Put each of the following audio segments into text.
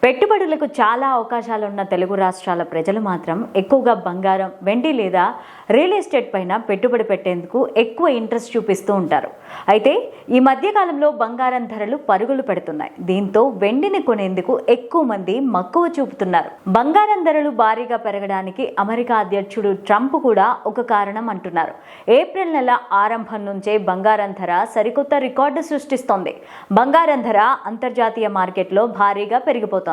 పెట్టుబడులకు చాలా అవకాశాలు ఉన్న తెలుగు రాష్ట్రాల ప్రజలు మాత్రం ఎక్కువగా బంగారం, వెండి లేదా రియల్ ఎస్టేట్ పైన పెట్టుబడి పెట్టేందుకు ఎక్కువ ఇంట్రెస్ట్ చూపిస్తూ ఉంటారు. అయితే ఈ మధ్యకాలంలో బంగారం ధరలు పరుగులు పెడుతున్నాయి. దీంతో వెండిని కొనేందుకు ఎక్కువ మంది మక్కువ చూపుతున్నారు. బంగారం ధరలు భారీగా పెరగడానికి అమెరికా అధ్యక్షుడు ట్రంప్ కూడా ఒక కారణం అంటున్నారు. ఏప్రిల్ నెల ఆరంభం నుంచే బంగారం ధర సరికొత్త రికార్డు సృష్టిస్తోంది. బంగారం ధర అంతర్జాతీయ మార్కెట్లో భారీగా పెరిగిపోతోంది.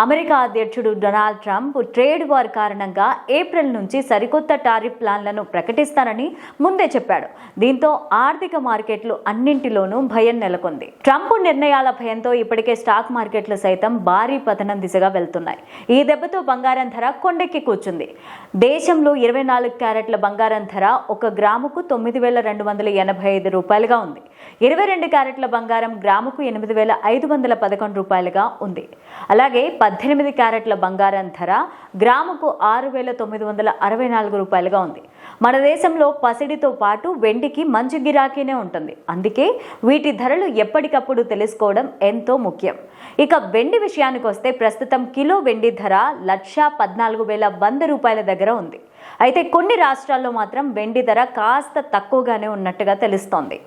అమెరికా అధ్యక్షుడు డొనాల్డ్ ట్రంప్ ట్రేడ్ వార్ కారణంగా ఏప్రిల్ నుంచి సరికొత్త టారిఫ్ ప్లాన్లను ప్రకటిస్తారని ముందే చెప్పాడు. దీంతో ఆర్థిక మార్కెట్లు అన్నింటిలోనూ భయం నెలకొంది. ట్రంప్ నిర్ణయాల భయంతో ఇప్పటికే స్టాక్ మార్కెట్లు సైతం భారీ పతనం దిశగా వెళ్తున్నాయి. ఈ దెబ్బతో బంగారం ధర కొండెక్కి కూర్చుంది. దేశంలో 24 క్యారెట్ల బంగారం ధర 1 గ్రాముకు 9,285 రూపాయలుగా ఉంది. 22 క్యారెట్ల బంగారం గ్రాముకు 8,511 రూపాయలుగా ఉంది. అలాగే 18 క్యారెట్ల బంగారం ధర గ్రాముకు 6,964 రూపాయలుగా ఉంది. మన దేశంలో పసిడితో పాటు వెండికి మంచి గిరాకీనే ఉంటుంది. అందుకే వీటి ధరలు ఎప్పటికప్పుడు తెలుసుకోవడం ఎంతో ముఖ్యం. ఇక వెండి విషయానికి వస్తే ప్రస్తుతం కిలో వెండి ధర 1,14,100 రూపాయల దగ్గర ఉంది. అయితే కొన్ని రాష్ట్రాల్లో మాత్రం వెండి ధర కాస్త తక్కువగానే ఉన్నట్టుగా తెలుస్తోంది.